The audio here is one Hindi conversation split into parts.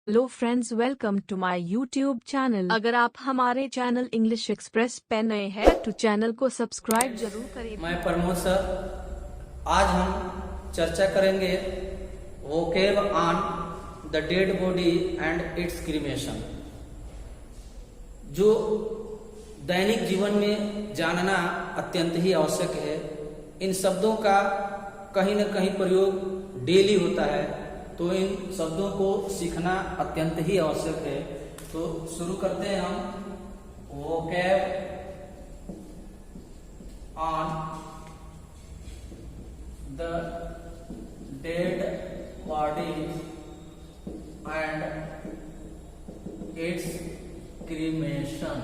Hello friends, welcome to my YouTube channel. अगर आप हमारे चैनल इंग्लिश एक्सप्रेस पे नए हैं तो चैनल को सब्सक्राइब जरूर करें। मैं प्रमोद सर। आज हम चर्चा करेंगे vocab on the dead body and it's cremation, जो दैनिक जीवन में जानना अत्यंत ही आवश्यक है। इन शब्दों का कहीं न कहीं प्रयोग डेली होता है, तो इन शब्दों को सीखना अत्यंत ही आवश्यक है। तो शुरू करते हैं हम। Vocab on the dead body and it's cremation.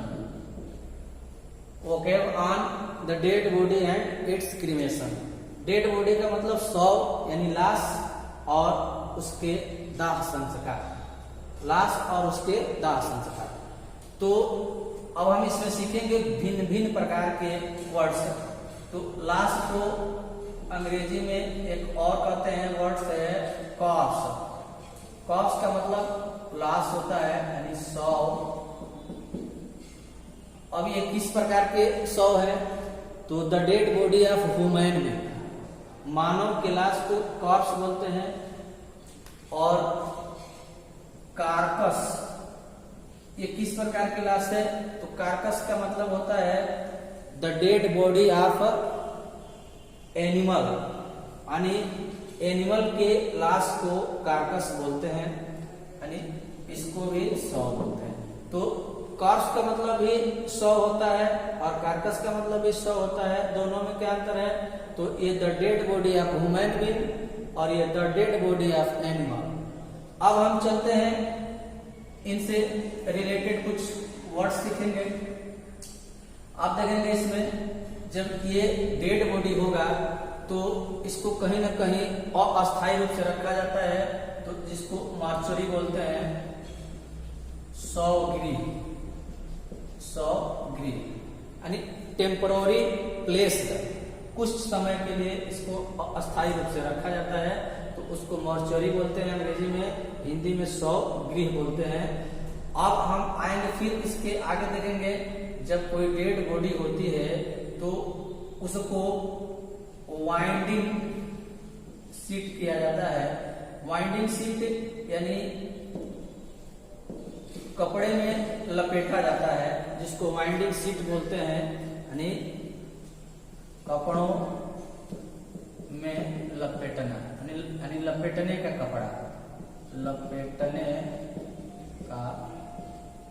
Vocab on the dead body and it's cremation. Dead body का मतलब शव यानी लाश और उसके दाह संस्कार। लाश और उसके दाह संस्कार। तो अब हम इसमें सीखेंगे भिन्न भिन्न प्रकार के वर्ड्स। तो लाश को अंग्रेजी में एक और कहते हैं वर्ड्स है कॉर्प्स। कॉर्प्स का मतलब लाश होता है यानी शव। अब ये किस प्रकार के शव है? तो the dead body of human में, मानव के लाश को कॉर्प्स बोलते हैं। और कार्कस, ये किस प्रकार की लाश है? तो कार्कस का मतलब होता है the dead body of animal, यानी एनिमल के लाश को कार्कस बोलते हैं, यानी इसको भी शव बोलते हैं। तो कॉर्प्स का मतलब भी शव होता है और कार्कस का मतलब भी शव होता है। दोनों में क्या अंतर है? तो ये the dead body of human being और ये the dead body of animal. अब हम चलते हैं, इनसे रिलेटेड कुछ वर्ड्स सीखेंगे। आप देखेंगे इसमें जब ये डेड बॉडी होगा तो इसको कहीं ना कहीं अस्थायी रूप से रखा जाता है, तो जिसको मार्चरी बोलते हैं, सौगृह। सौगृह यानी टेम्पररी प्लेस, कुछ समय के लिए इसको अस्थायी रूप से रखा जाता है, तो उसको मॉर्चरी बोलते हैं अंग्रेजी में। हिंदी में शवगृह बोलते हैं। अब हम आएंगे फिर इसके आगे देखेंगे, जब कोई डेड बॉडी होती है तो उसको वाइंडिंग शीट किया जाता है। वाइंडिंग शीट यानी कपड़े में लपेटा जाता है, जिसको वाइंडिंग शीट बोलते हैं, यानी कपड़ों में लपेटना, यानी लपेटने का कपड़ा, लपेटने का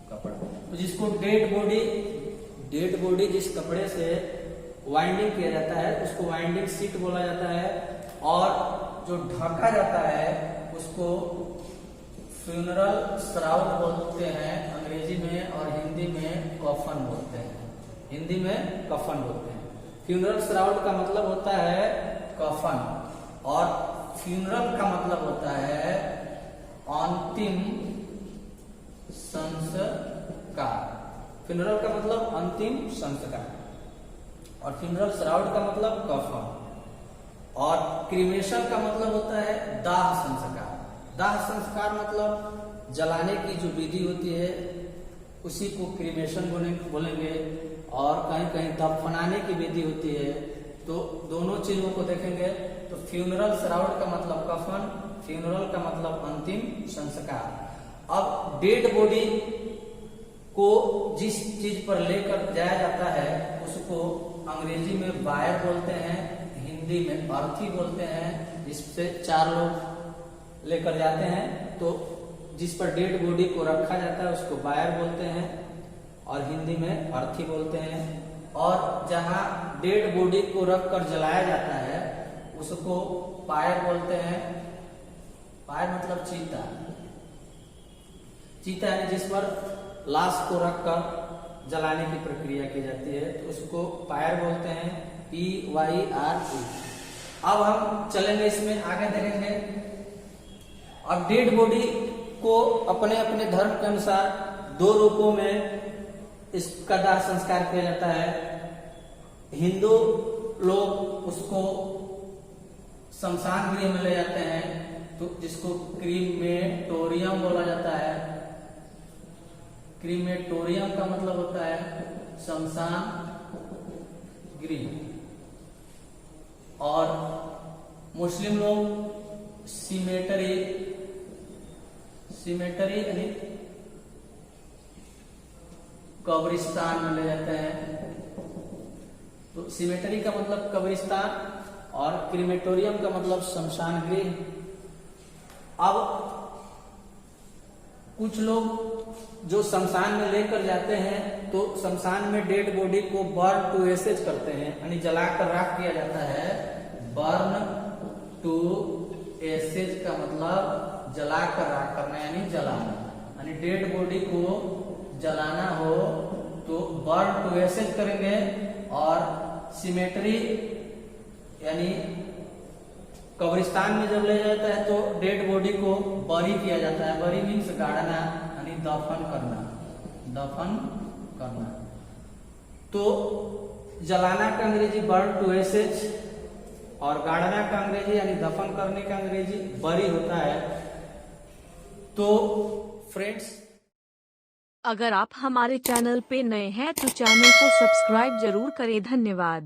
कपड़ा। तो जिसको डेड बॉडी जिस कपड़े से वाइंडिंग किया जाता है उसको वाइंडिंग शीट बोला जाता है। और जो ढका जाता है उसको फ्यूनरल श्राउड बोलते हैं अंग्रेजी में, और हिंदी में कफन बोलते हैं। हिंदी में कफन बोलते हैं। फ्यूनरल श्राउड का मतलब होता है कफन, और फ्यूनरल का मतलब होता है अंतिम संस्कार। फ्यूनरल का मतलब अंतिम संस्कार, और फ्यूनरल श्राउड का मतलब कफन। और क्रीमेशन का मतलब होता है दाह संस्कार। दाह संस्कार मतलब जलाने की जो विधि होती है उसी को क्रीमेशन बोलेंगे। और कहीं कहीं दफनाने की विधि होती है। तो दोनों चीजों को देखेंगे तो फ्यूनरल श्राउड का मतलब कफन, फ्यूनरल का मतलब अंतिम संस्कार। अब डेड बॉडी को जिस चीज पर लेकर जाया जाता है उसको अंग्रेजी में बायर बोलते हैं, हिंदी में अर्थी बोलते हैं। जिससे 4 लोग लेकर जाते हैं तो जिस पर डेड बॉडी को रखा जाता है उसको बायर बोलते हैं, और हिंदी में अर्थी बोलते हैं। और जहां डेड बॉडी को रखकर जलाया जाता है उसको पायर बोलते हैं। पायर मतलब चीता। चीता यानी जिस पर लाश को रखकर जलाने की प्रक्रिया की जाती है, तो उसको पायर बोलते हैं, PYRE। अब हम चलेंगे, इसमें आगे देखेंगे। अब डेड बॉडी को अपने अपने धर्म के अनुसार 2 रूपों में इसका दाह संस्कार किया जाता है। हिंदू लोग उसको शमशान गृह में ले जाते हैं, तो जिसको क्रीमेटोरियम बोला जाता है। क्रीमेटोरियम का मतलब होता है शमशान गृह। और मुस्लिम लोग सीमेटरी यानी कब्रिस्तान में ले जाते हैं। तो सीमेटरी का मतलब कब्रिस्तान और क्रीमेटोरियम का मतलब शमशान गृह। अब कुछ लोग जो शमशान में लेकर जाते हैं तो शमशान में डेड बॉडी को बर्न टू एसेज करते हैं, यानी जलाकर राख किया जाता है। बर्न टू एसेज का मतलब जलाकर राख करना यानी जलाना, यानी डेड बॉडी को जलाना हो तो बर्न टू एसेज करेंगे। और सीमेटरी यानी कब्रिस्तान में जब ले जाता है तो डेड बॉडी को बरी किया जाता है। बरी मीन्स गाड़ना यानी दफन करना। तो जलाना का अंग्रेजी बर्न टू एसेज और गाड़ना का अंग्रेजी यानी दफन करने का अंग्रेजी बरी होता है। तो फ्रेंड्स, अगर आप हमारे चैनल पे नए हैं तो चैनल को सब्सक्राइब जरूर करें। धन्यवाद।